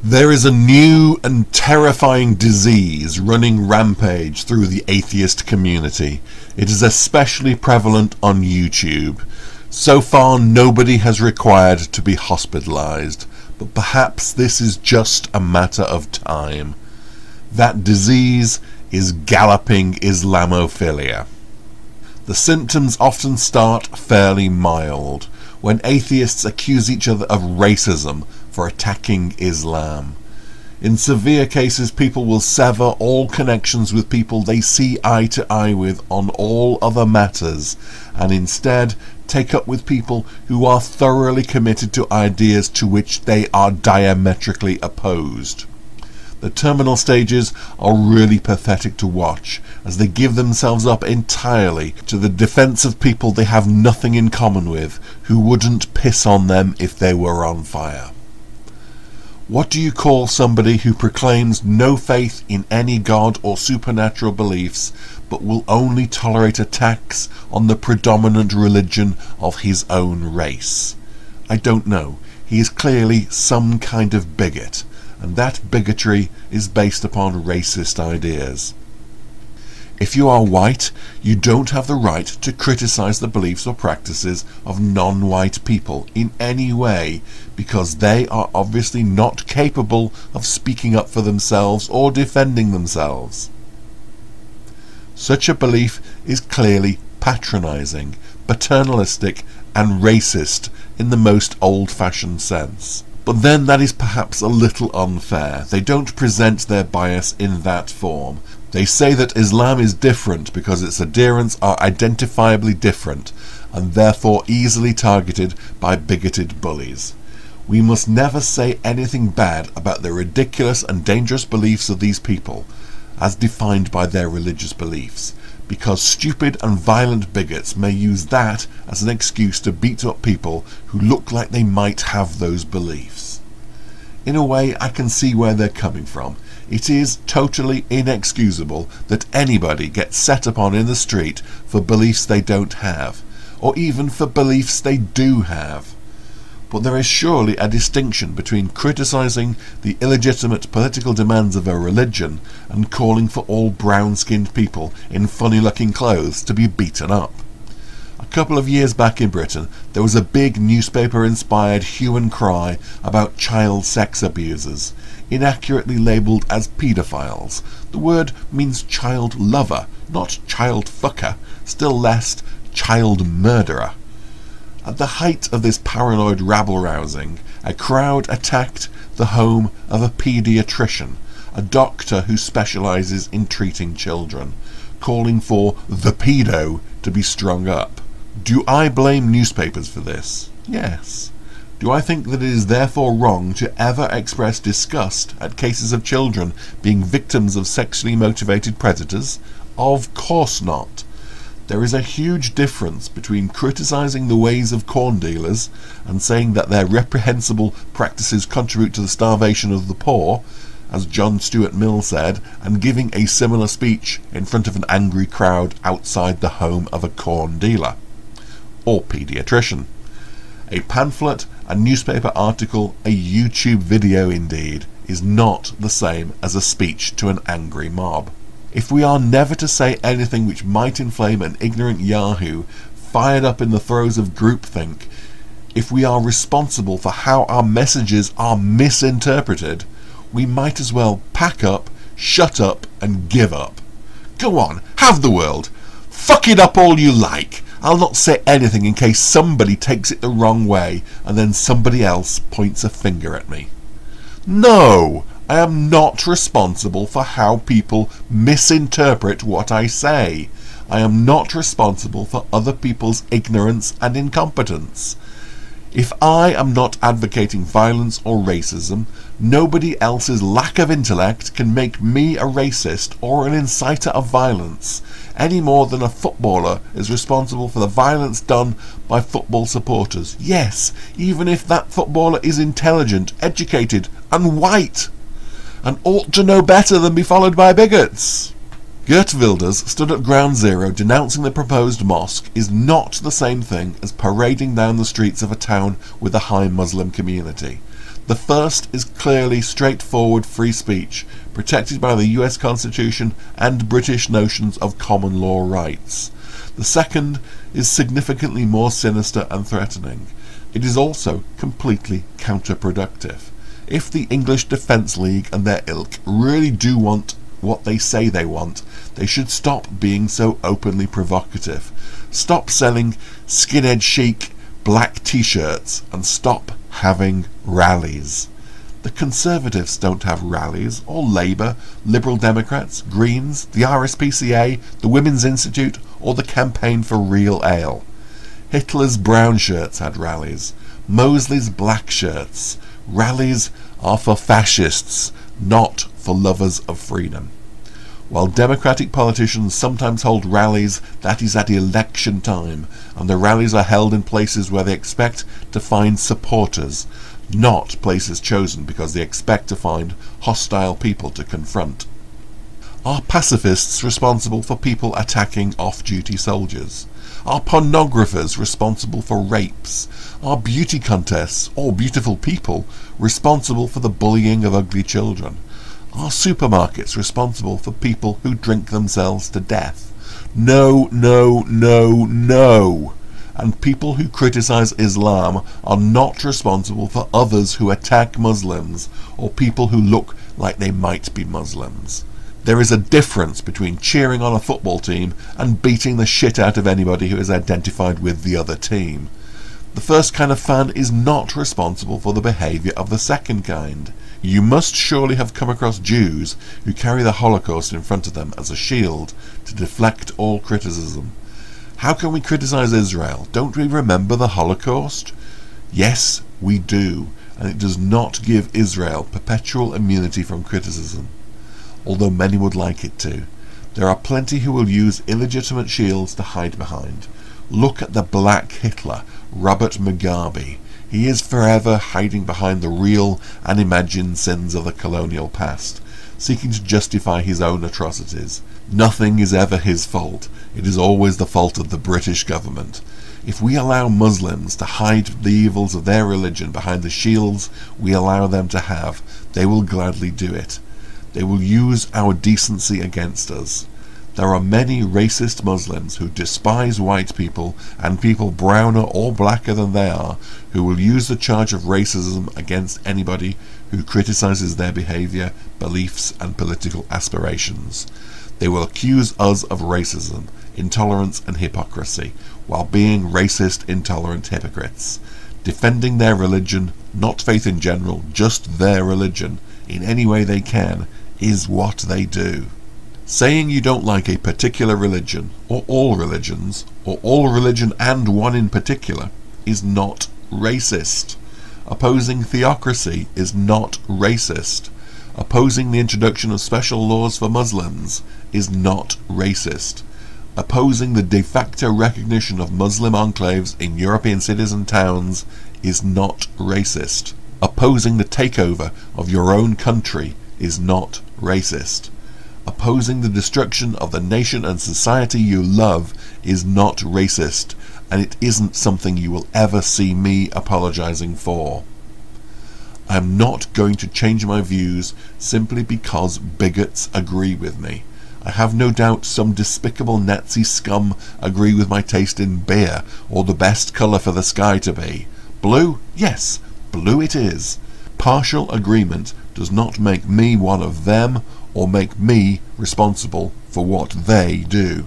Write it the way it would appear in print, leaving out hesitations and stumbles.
There is a new and terrifying disease running rampage through the atheist community. It is especially prevalent on YouTube. So far, nobody has required to be hospitalized, but perhaps this is just a matter of time. That disease is galloping Islamophilia. The symptoms often start fairly mild, when atheists accuse each other of racism for attacking Islam. In severe cases, people will sever all connections with people they see eye to eye with on all other matters, and instead take up with people who are thoroughly committed to ideas to which they are diametrically opposed. The terminal stages are really pathetic to watch, as they give themselves up entirely to the defense of people they have nothing in common with, who wouldn't piss on them if they were on fire. What do you call somebody who proclaims no faith in any god or supernatural beliefs, but will only tolerate attacks on the predominant religion of his own race? I don't know. He is clearly some kind of bigot, and that bigotry is based upon racist ideas. If you are white, you don't have the right to criticize the beliefs or practices of non-white people in any way, because they are obviously not capable of speaking up for themselves or defending themselves. Such a belief is clearly patronizing, paternalistic, and racist in the most old-fashioned sense. But then that is perhaps a little unfair. They don't present their bias in that form. They say that Islam is different because its adherents are identifiably different and therefore easily targeted by bigoted bullies. We must never say anything bad about the ridiculous and dangerous beliefs of these people, as defined by their religious beliefs, because stupid and violent bigots may use that as an excuse to beat up people who look like they might have those beliefs. In a way, I can see where they're coming from. It is totally inexcusable that anybody gets set upon in the street for beliefs they don't have, or even for beliefs they do have. But there is surely a distinction between criticizing the illegitimate political demands of a religion and calling for all brown-skinned people in funny-looking clothes to be beaten up. A couple of years back in Britain, there was a big newspaper-inspired hue and cry about child sex abusers, inaccurately labelled as paedophiles. The word means child lover, not child fucker, still less child murderer. At the height of this paranoid rabble-rousing, a crowd attacked the home of a paediatrician, a doctor who specialises in treating children, calling for the pedo to be strung up. Do I blame newspapers for this? Yes. Do I think that it is therefore wrong to ever express disgust at cases of children being victims of sexually motivated predators? Of course not. There is a huge difference between criticising the ways of corn dealers and saying that their reprehensible practices contribute to the starvation of the poor, as John Stuart Mill said, and giving a similar speech in front of an angry crowd outside the home of a corn dealer or paediatrician. A pamphlet, a newspaper article, a YouTube video indeed, is not the same as a speech to an angry mob. If we are never to say anything which might inflame an ignorant yahoo fired up in the throes of groupthink, if we are responsible for how our messages are misinterpreted, we might as well pack up, shut up, and give up. Go on, have the world. Fuck it up all you like. I'll not say anything in case somebody takes it the wrong way and then somebody else points a finger at me. No! I am not responsible for how people misinterpret what I say. I am not responsible for other people's ignorance and incompetence. If I am not advocating violence or racism, nobody else's lack of intellect can make me a racist or an inciter of violence, any more than a footballer is responsible for the violence done by football supporters. Yes, even if that footballer is intelligent, educated, and white, and ought to know better than be followed by bigots. Geert Wilders stood at ground zero denouncing the proposed mosque is not the same thing as parading down the streets of a town with a high Muslim community. The first is clearly straightforward free speech, protected by the US Constitution and British notions of common law rights. The second is significantly more sinister and threatening. It is also completely counterproductive. If the English Defence League and their ilk really do want what they say they want, they should stop being so openly provocative. Stop selling skinhead chic black t-shirts and stop having rallies. The Conservatives don't have rallies, or Labour, Liberal Democrats, Greens, the RSPCA, the Women's Institute, or the Campaign for Real Ale. Hitler's brown shirts had rallies. Mosley's black shirts. Rallies are for fascists, not for lovers of freedom. While Democratic politicians sometimes hold rallies, that is at election time, and the rallies are held in places where they expect to find supporters, not places chosen because they expect to find hostile people to confront. Are pacifists responsible for people attacking off-duty soldiers? Are pornographers responsible for rapes? Are beauty contests, or beautiful people, responsible for the bullying of ugly children? Are supermarkets responsible for people who drink themselves to death? No, no, no, no! And people who criticize Islam are not responsible for others who attack Muslims or people who look like they might be Muslims. There is a difference between cheering on a football team and beating the shit out of anybody who is identified with the other team. The first kind of fan is not responsible for the behaviour of the second kind. You must surely have come across Jews who carry the Holocaust in front of them as a shield to deflect all criticism. How can we criticize Israel? Don't we remember the Holocaust? Yes, we do, and it does not give Israel perpetual immunity from criticism, although many would like it to. There are plenty who will use illegitimate shields to hide behind. Look at the Black Hitler, Robert Mugabe. He is forever hiding behind the real and imagined sins of the colonial past, seeking to justify his own atrocities. Nothing is ever his fault. It is always the fault of the British government. If we allow Muslims to hide the evils of their religion behind the shields we allow them to have, they will gladly do it. They will use our decency against us. There are many racist Muslims who despise white people and people browner or blacker than they are, who will use the charge of racism against anybody who criticizes their behavior, beliefs and political aspirations. They will accuse us of racism, intolerance and hypocrisy, while being racist, intolerant hypocrites. Defending their religion, not faith in general, just their religion, in any way they can, is what they do. Saying you don't like a particular religion, or all religions, or all religion and one in particular, is not racist. Opposing theocracy is not racist. Opposing the introduction of special laws for Muslims is not racist. Opposing the de facto recognition of Muslim enclaves in European cities and towns is not racist. Opposing the takeover of your own country is not racist. Opposing the destruction of the nation and society you love is not racist, and it isn't something you will ever see me apologizing for. I am not going to change my views simply because bigots agree with me. I have no doubt some despicable Nazi scum agree with my taste in beer, or the best colour for the sky to be. Blue? Yes, blue it is. Partial agreement does not make me one of them, or make me responsible for what they do.